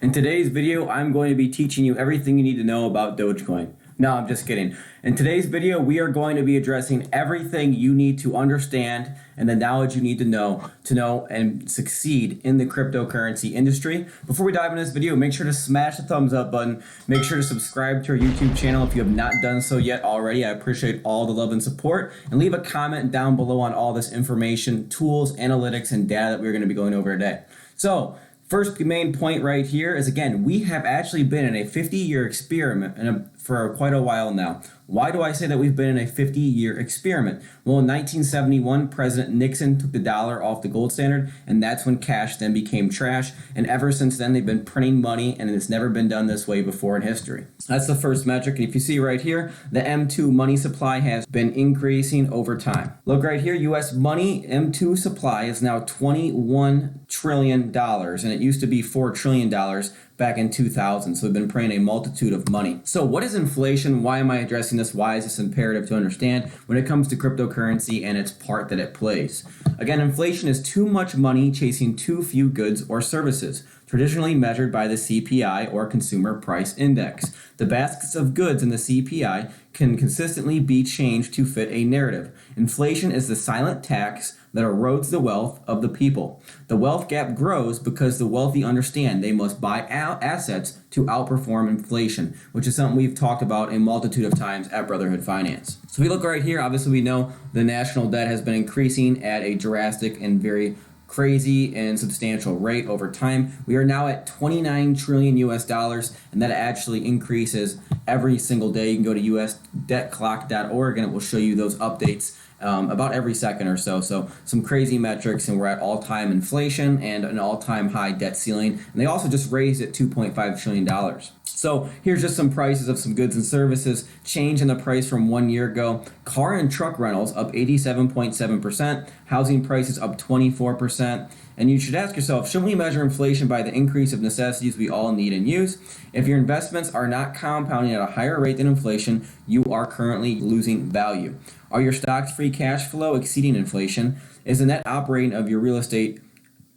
In today's video, I'm going to be teaching you everything you need to know about Dogecoin. No, I'm just kidding. In today's video, we are going to be addressing everything you need to understand and the knowledge you need to know and succeed in the cryptocurrency industry. Before we dive into this video, make sure to smash the thumbs up button. Make sure to subscribe to our YouTube channel if you have not done so yet already. I appreciate all the love and support. And leave a comment down below on all this information, tools, analytics, and data that we're going to be going over today. So, first main point right here is, again, we have actually been in a 50-year experiment for quite a while now. Why do I say that we've been in a 50-year experiment? Well, in 1971, President Nixon took the dollar off the gold standard, and that's when cash then became trash. And ever since then, they've been printing money, and it's never been done this way before in history. That's the first metric. And if you see right here, the M2 money supply has been increasing over time. Look right here, U.S. money M2 supply is now $21 trillion, and it used to be $4 trillion back in 2000. So we've been printing a multitude of money. So what is inflation? Why am I addressing this? Why is this imperative to understand when it comes to cryptocurrency and its part that it plays? Again, inflation is too much money chasing too few goods or services, traditionally measured by the CPI or Consumer Price Index. The baskets of goods in the CPI can consistently be changed to fit a narrative. Inflation is the silent tax that erodes the wealth of the people. The wealth gap grows because the wealthy understand they must buy assets to outperform inflation, which is something we've talked about a multitude of times at Brotherhood Finance. So if we look right here, obviously we know the national debt has been increasing at a drastic and very crazy and substantial rate over time. We are now at 29 trillion US dollars, and that actually increases every single day. You can go to usdebtclock.org and it will show you those updates about every second or so. So some crazy metrics, and we're at all-time inflation and an all-time high debt ceiling. And they also just raised it $2.5 trillion. So here's just some prices of some goods and services. Change in the price from 1 year ago. Car and truck rentals up 87.7%. Housing prices up 24%. And you should ask yourself, should we measure inflation by the increase of necessities we all need and use? If your investments are not compounding at a higher rate than inflation, you are currently losing value. Are your stocks' free cash flow exceeding inflation? Is the net operating of your real estate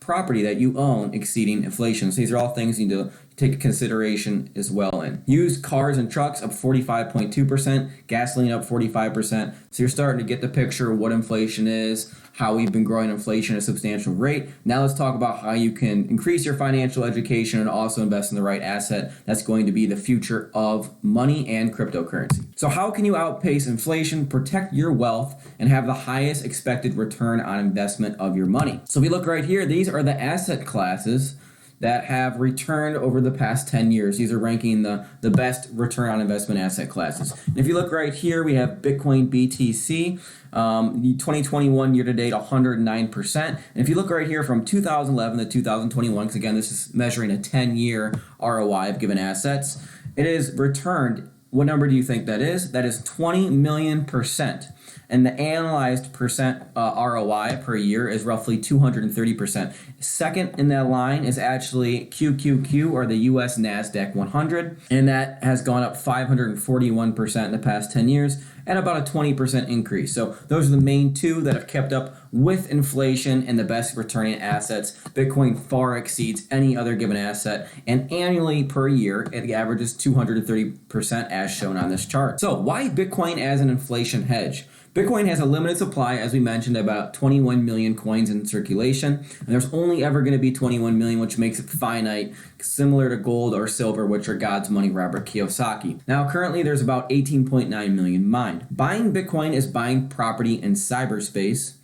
property that you own exceeding inflation? So these are all things you need to take consideration as well in. Used cars and trucks up 45.2%, gasoline up 45%. So you're starting to get the picture of what inflation is, how we've been growing inflation at a substantial rate. Now let's talk about how you can increase your financial education and also invest in the right asset that's going to be the future of money and cryptocurrency. So how can you outpace inflation, protect your wealth, and have the highest expected return on investment of your money? So if we look right here, these are the asset classes that have returned over the past 10 years. These are ranking the best return on investment asset classes. And if you look right here, we have Bitcoin BTC, 2021 year-to-date 109%. And if you look right here from 2011 to 2021, because again, this is measuring a 10-year ROI of given assets, it is returned. What number do you think that is? That is 20 million %. And the analyzed percent ROI per year is roughly 230%. Second in that line is actually QQQ, or the US NASDAQ 100, and that has gone up 541% in the past 10 years and about a 20% increase. So those are the main two that have kept up with inflation and the best returning assets. Bitcoin far exceeds any other given asset, and annually per year, it averages 230% as shown on this chart. So why Bitcoin as an inflation hedge? Bitcoin has a limited supply, as we mentioned, about 21 million coins in circulation, and there's only ever going to be 21 million, which makes it finite, similar to gold or silver, which are God's money, Robert Kiyosaki. Now, currently, there's about 18.9 million mined. Buying Bitcoin is buying property in cyberspace,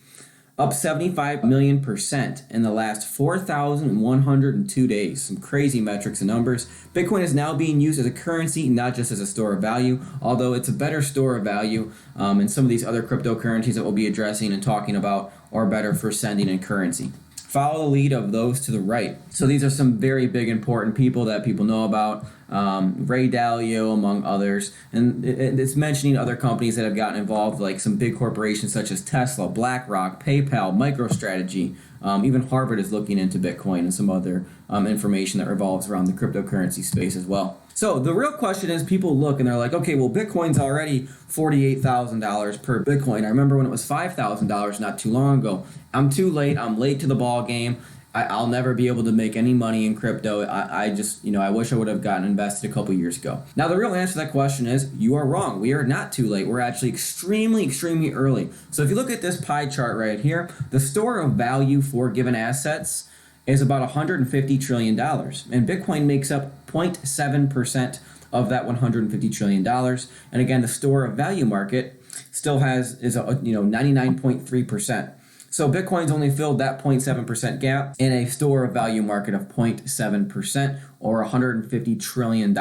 up 75 million % in the last 4,102 days. Some crazy metrics and numbers. Bitcoin is now being used as a currency, not just as a store of value, although it's a better store of value, and some of these other cryptocurrencies that we'll be addressing and talking about are better for sending and currency. Follow the lead of those to the right. So these are some very big, important people that people know about. Ray Dalio, among others. And it's mentioning other companies that have gotten involved, like some big corporations such as Tesla, BlackRock, PayPal, MicroStrategy. Even Harvard is looking into Bitcoin and some other information that revolves around the cryptocurrency space as well. So the real question is, people look and they're like, okay, well, Bitcoin's already $48,000 per Bitcoin. I remember when it was $5,000 not too long ago. I'm too late. I'm late to the ball game. I'll never be able to make any money in crypto. I just, I wish I would have gotten invested a couple years ago. Now, the real answer to that question is you are wrong. We are not too late. We're actually extremely, extremely early. So if you look at this pie chart right here, the store of value for given assets is about $150 trillion. And Bitcoin makes up 0.7% of that $150 trillion. And again, the store of value market still is 99.3%. So Bitcoin's only filled that 0.7% gap in a store of value market of 0.7% or $150 trillion.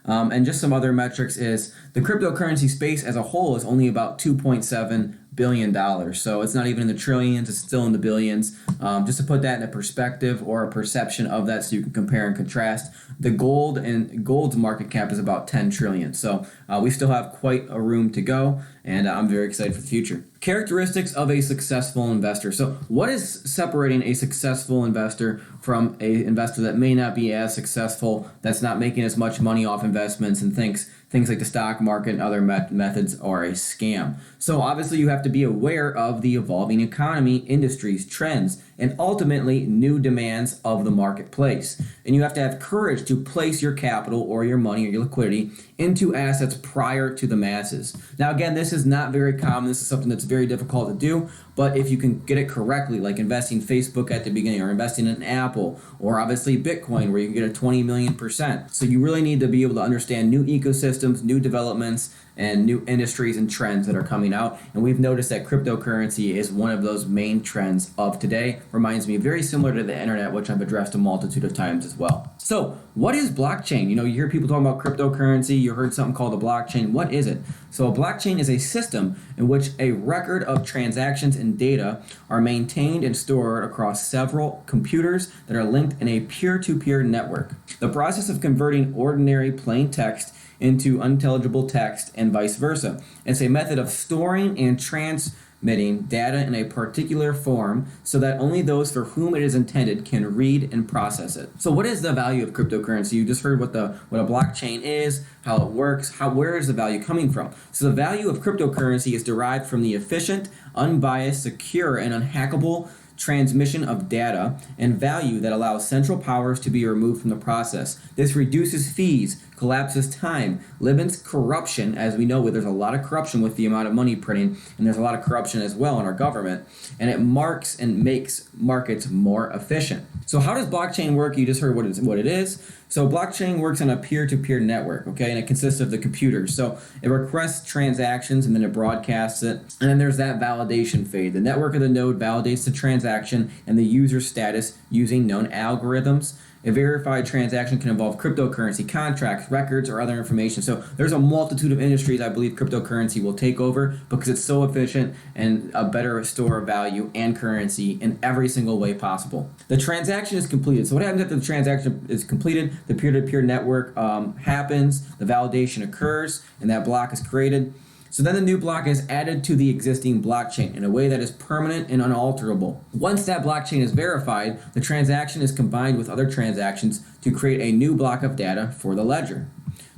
And just some other metrics is the cryptocurrency space as a whole is only about $2.7 billion. So it's not even in the trillions, it's still in the billions. Just to put that in a perspective or a perception of that so you can compare and contrast, the gold's market cap is about 10 trillion. So we still have quite a room to go, and I'm very excited for the future. Characteristics of a successful investor. So what is separating a successful investor from an investor that may not be as successful, that's not making as much money off investments and things like the stock market and other methods are a scam? So obviously you have to be aware of the evolving economy, industries, trends, and ultimately new demands of the marketplace. And you have to have courage to place your capital or your money or your liquidity into assets prior to the masses. Now again, this is not very common. This is something that's very difficult to do, but if you can get it correctly, like investing Facebook at the beginning or investing in Apple or obviously Bitcoin where you can get a 20 million%. So you really need to be able to understand new ecosystems, new developments, and new industries and trends that are coming out. And we've noticed that cryptocurrency is one of those main trends of today. Reminds me very similar to the internet, which I've addressed a multitude of times as well. So what is blockchain? You hear people talking about cryptocurrency. You heard something called a blockchain. What is it? So a blockchain is a system in which a record of transactions and data are maintained and stored across several computers that are linked in a peer-to-peer network. The process of converting ordinary plain text into unintelligible text and vice versa. It's a method of storing and transmitting data in a particular form so that only those for whom it is intended can read and process it. So what is the value of cryptocurrency? You just heard what a blockchain is, how it works, where is the value coming from? So the value of cryptocurrency is derived from the efficient, unbiased, secure, and unhackable transmission of data and value that allows central powers to be removed from the process. This reduces fees, collapses time, limits corruption, as we know there's a lot of corruption with the amount of money printing, and there's a lot of corruption as well in our government, and it marks and makes markets more efficient. So how does blockchain work? You just heard what it is. So blockchain works on a peer-to-peer network, okay, and it consists of the computers. So it requests transactions and then it broadcasts it, and then there's that validation phase. The network of the node validates the transaction and the user status using known algorithms. A verified transaction can involve cryptocurrency, contracts, records, or other information. So there's a multitude of industries I believe cryptocurrency will take over because it's so efficient and a better store of value and currency in every single way possible. The transaction is completed. So what happens after the transaction is completed? The peer-to-peer network happens, the validation occurs, and that block is created. So then the new block is added to the existing blockchain in a way that is permanent and unalterable. Once that blockchain is verified, the transaction is combined with other transactions to create a new block of data for the ledger.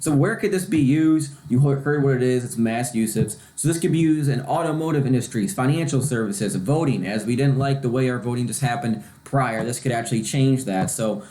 So where could this be used? You heard what it is. It's mass usage. So this could be used in automotive industries, financial services, voting, as we didn't like the way our voting just happened prior. This could actually change that. So,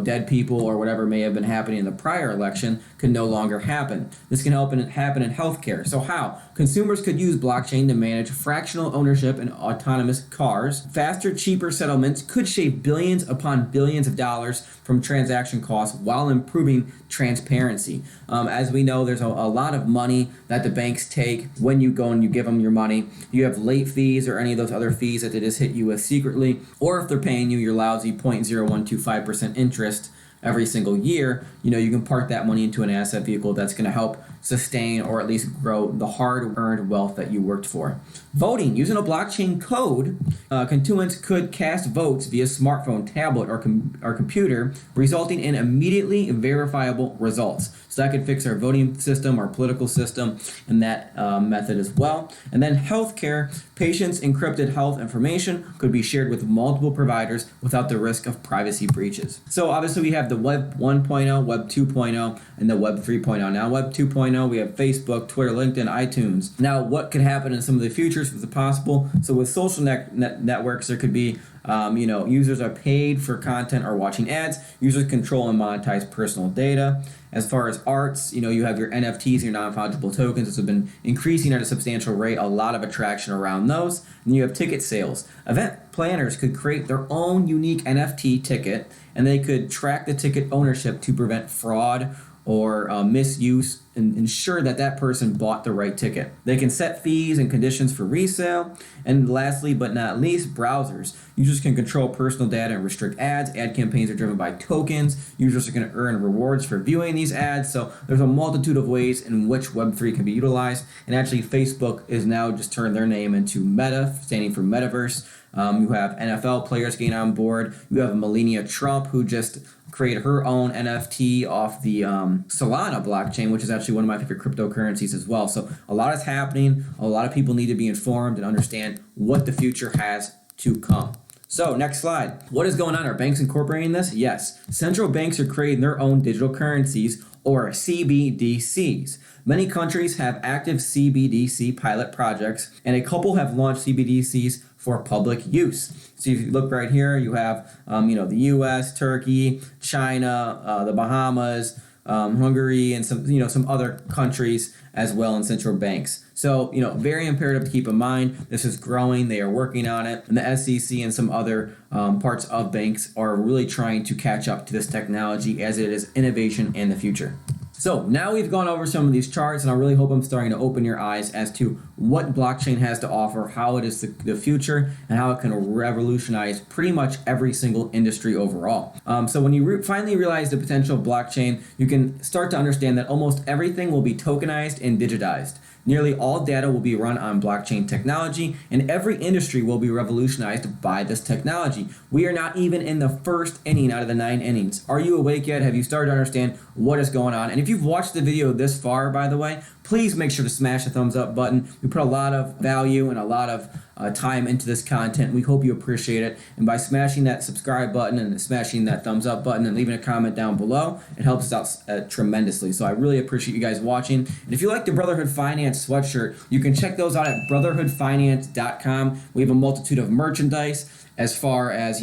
dead people or whatever may have been happening in the prior election could no longer happen. This can happen in healthcare. So how? Consumers could use blockchain to manage fractional ownership in autonomous cars. Faster, cheaper settlements could shave billions upon billions of dollars from transaction costs while improving transparency. As we know, there's a lot of money that the banks take when you go and you give them your money. You have late fees or any of those other fees that they just hit you with secretly, or if they're paying you your lousy 0.0125% interest every single year, you can park that money into an asset vehicle that's going to help sustain or at least grow the hard-earned wealth that you worked for. Voting. Using a blockchain code, constituents could cast votes via smartphone, tablet, or computer, resulting in immediately verifiable results. So that could fix our voting system, our political system, in that method as well. And then healthcare. Patients' encrypted health information could be shared with multiple providers without the risk of privacy breaches. So obviously we have the the Web 1.0, Web 2.0, and the Web 3.0. Now, Web 2.0, we have Facebook, Twitter, LinkedIn, iTunes. Now, what could happen in some of the futures is it possible? So with social networks, there could be users are paid for content or watching ads. Users control and monetize personal data. As far as arts, you have your NFTs, your non-fungible tokens. This have been increasing at a substantial rate. A lot of attraction around those. And you have ticket sales. Event planners could create their own unique NFT ticket, and they could track the ticket ownership to prevent fraud or misuse and ensure that that person bought the right ticket. They can set fees and conditions for resale. And lastly, but not least, browsers. Users can control personal data and restrict ads. Ad campaigns are driven by tokens. Users are going to earn rewards for viewing these ads. So there's a multitude of ways in which Web3 can be utilized. And actually, Facebook is now just turned their name into Meta, standing for Metaverse. You have NFL players getting on board. You have Melania Trump, who just created her own NFT off the Solana blockchain, which is actually one of my favorite cryptocurrencies as well. So a lot is happening. A lot of people need to be informed and understand what the future has to come. So next slide. What is going on? Are banks incorporating this? Yes. Central banks are creating their own digital currencies, or CBDCs. Many countries have active CBDC pilot projects, and a couple have launched CBDCs for public use. So if you look right here, you have the U.S., Turkey, China, the Bahamas, Hungary, and some other countries as well, in central banks. So very imperative to keep in mind. This is growing. They are working on it, and the SEC and some other parts of banks are really trying to catch up to this technology, as it is innovation in the future. So now we've gone over some of these charts, and I really hope I'm starting to open your eyes as to what blockchain has to offer, how it is the future, and how it can revolutionize pretty much every single industry overall. So when you finally realize the potential of blockchain, you can start to understand that almost everything will be tokenized and digitized. Nearly all data will be run on blockchain technology, and every industry will be revolutionized by this technology. We are not even in the first inning out of the 9 innings. Are you awake yet? Have you started to understand what is going on? And if you've watched the video this far, by the way, please make sure to smash the thumbs up button. We put a lot of value and a lot of time into this content. We hope you appreciate it. And by smashing that subscribe button and smashing that thumbs up button and leaving a comment down below, it helps us out tremendously. So I really appreciate you guys watching. And if you like the Brotherhood Finance sweatshirt, you can check those out at brotherhoodfinance.com. We have a multitude of merchandise as far as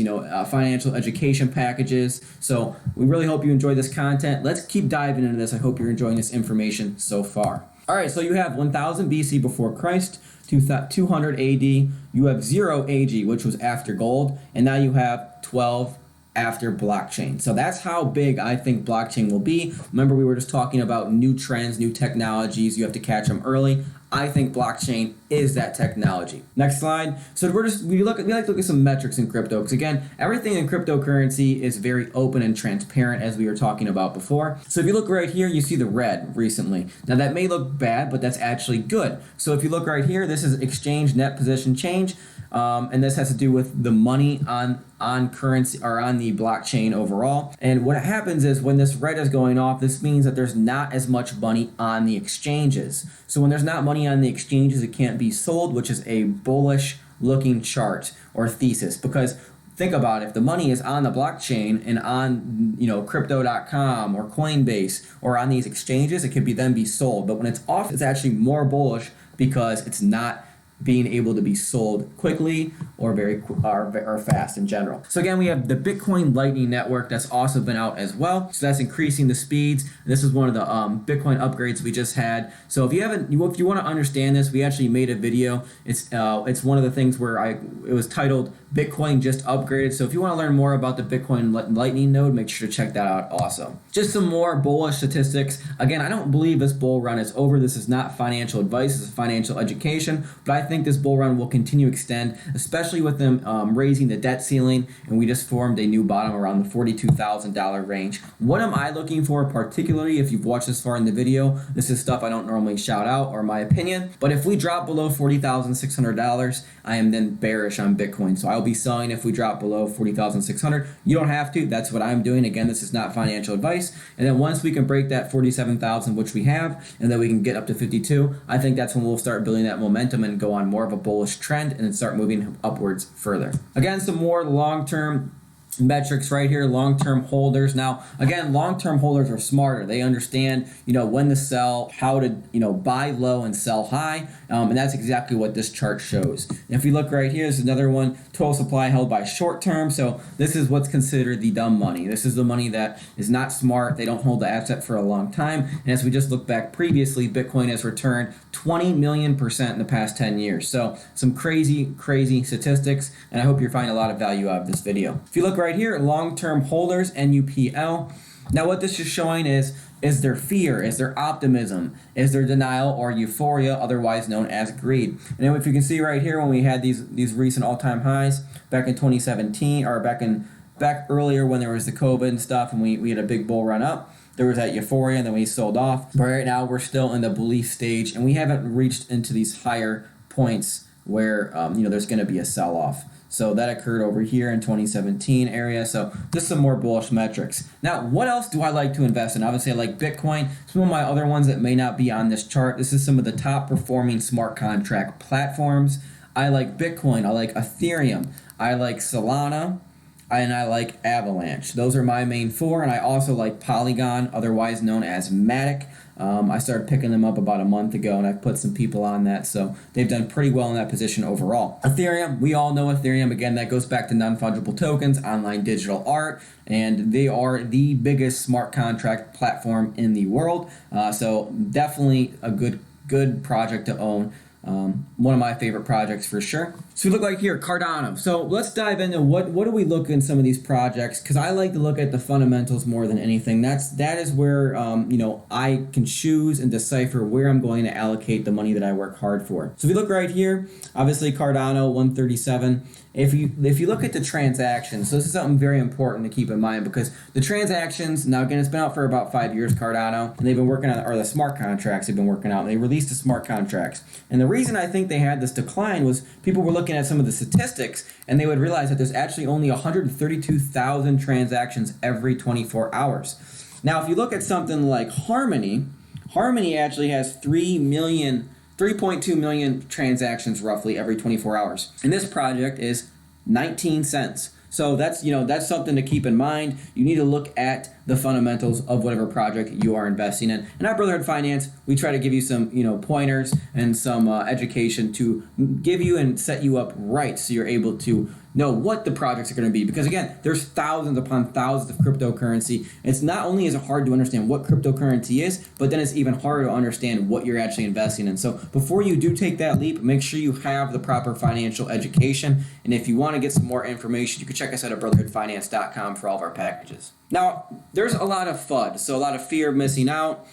financial education packages. So we really hope you enjoy this content. Let's keep diving into this. I hope you're enjoying this information so far. All right, so you have 1000 BC before Christ, 200 AD, you have 0 AG, which was after gold, and now you have 12 after blockchain. So that's how big I think blockchain will be. Remember, we were just talking about new trends, new technologies. You have to catch them early. I think blockchain is that technology. Next slide. So we like to look at some metrics in crypto, because again, everything in cryptocurrency is very open and transparent, as we were talking about before. So if you look right here, you see the red recently. Now that may look bad, but that's actually good. So if you look right here, this is exchange net position change. And this has to do with the money on currency, or on the blockchain overall. And what happens is, when this red is going off, this means that there's not as much money on the exchanges. So when there's not money on the exchanges, it can't be sold, which is a bullish looking chart or thesis. Because think about it, if the money is on the blockchain and on crypto.com or Coinbase or on these exchanges, it could then be sold. But when it's off, it's actually more bullish, because it's not being able to be sold quickly or or fast in general. So again, we have the Bitcoin Lightning Network that's also been out as well. So that's increasing the speeds. This is one of the Bitcoin upgrades we just had. So if you want to understand this, we actually made a video. It's one of the things where it was titled Bitcoin Just Upgraded. So if you want to learn more about the Bitcoin Lightning node, make sure to check that out also. Just some more bullish statistics. Again, I don't believe this bull run is over. This is not financial advice. This is financial education. But I think this bull run will continue to extend, especially with them raising the debt ceiling, and we just formed a new bottom around the $42,000 range. What am I looking for particularly? If you've watched this far in the video, this is stuff I don't normally shout out, or my opinion, but if we drop below $40,600, I am then bearish on Bitcoin. So I'll be selling if we drop below $40,600. You don't have to. That's what I'm doing. Again, this is not financial advice. And then once we can break that 47,000, which we have, and then we can get up to 52, I think that's when we'll start building that momentum and go on more of a bullish trend and then start moving upwards further. Again, some more long-term metrics right here. Long-term holders. Now again, long-term holders are smarter. They understand when to sell, how to buy low and sell high, and that's exactly what this chart shows. And if you look right here, there's another one, total supply held by short term. So this is what's considered the dumb money. This is the money that is not smart. They don't hold the asset for a long time, and as we just looked back previously, Bitcoin has returned 20 million% in the past 10 years. So some crazy statistics, and I hope you're finding a lot of value out of this video. If you look right here, long-term holders, NUPL. Now what this is showing is there fear, is there optimism, is there denial or euphoria, otherwise known as greed. And then if you can see right here, when we had these recent all-time highs back in 2017, or back earlier when there was the COVID and stuff, and we had a big bull run up, there was that euphoria, and then we sold off. But right now we're still in the belief stage, and we haven't reached into these higher points where there's going to be a sell-off. So that occurred over here in 2017 area. So just some more bullish metrics. Now, what else do I like to invest in? Obviously, I like Bitcoin. Some of my other ones that may not be on this chart. This is some of the top performing smart contract platforms. I like Bitcoin. I like Ethereum. I like Solana. And I like Avalanche. Those are my main four. And I also like Polygon, otherwise known as Matic. I started picking them up about a month ago, and I've put some people on that, so they've done pretty well in that position overall. Ethereum, we all know Ethereum. Again, that goes back to non-fungible tokens, online digital art, and they are the biggest smart contract platform in the world. So definitely a good project to own. One of my favorite projects for sure. So we look like here, Cardano. So let's dive into what do we look in some of these projects, because I like to look at the fundamentals more than anything. That is where I can choose and decipher where I'm going to allocate the money that I work hard for. So if you look right here, obviously Cardano 137. If you look at the transactions, so this is something very important to keep in mind, because the transactions, now again, it's been out for about 5 years, Cardano, and they've been working on, or the smart contracts they've been working out, and they released the smart contracts. And the reason I think they had this decline was people were looking at some of the statistics, and they would realize that there's actually only 132,000 transactions every 24 hours. Now, if you look at something like Harmony actually has 3.2 million transactions roughly every 24 hours. And this project is 19 cents. So that's something to keep in mind. You need to look at the fundamentals of whatever project you are investing in. And at Brotherhood Finance, we try to give you some pointers and some education to give you and set you up right, so you're able to know what the projects are going to be. Because again, there's thousands upon thousands of cryptocurrency. It's not only is it hard to understand what cryptocurrency is, but then it's even harder to understand what you're actually investing in. So before you do take that leap, make sure you have the proper financial education. And if you want to get some more information, you can check us out at brotherhoodfinance.com for all of our packages. Now, there's a lot of FUD, so a lot of fear of missing out,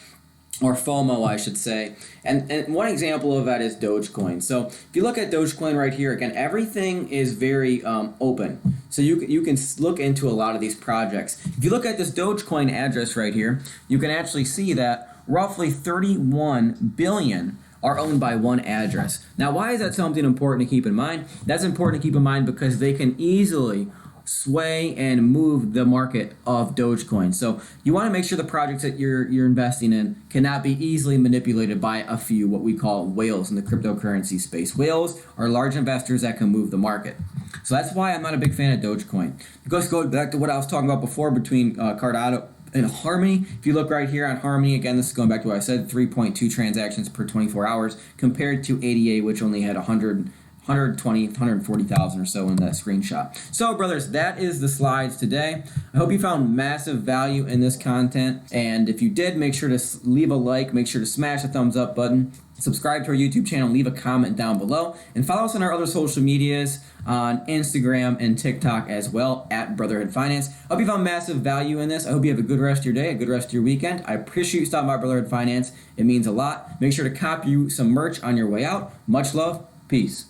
or FOMO, I should say. And one example of that is Dogecoin. So if you look at Dogecoin right here, again, everything is very open. So you can look into a lot of these projects. If you look at this Dogecoin address right here, you can actually see that roughly 31 billion are owned by one address. Now, why is that something important to keep in mind? That's important to keep in mind because they can easily sway and move the market of Dogecoin. So you want to make sure the projects that you're investing in cannot be easily manipulated by a few what we call whales in the cryptocurrency space. Whales are large investors that can move the market. So that's why I'm not a big fan of Dogecoin. Let's go back to what I was talking about before between Cardano and Harmony. If you look right here on Harmony, again, this is going back to what I said, 3.2 transactions per 24 hours compared to ADA, which only had 140,000 or so in that screenshot. So, brothers, that is the slides today. I hope you found massive value in this content. And if you did, make sure to leave a like, make sure to smash the thumbs up button, subscribe to our YouTube channel, leave a comment down below, and follow us on our other social medias on Instagram and TikTok as well, at Brotherhood Finance. I hope you found massive value in this. I hope you have a good rest of your day, a good rest of your weekend. I appreciate you stopping by Brotherhood Finance. It means a lot. Make sure to cop you some merch on your way out. Much love. Peace.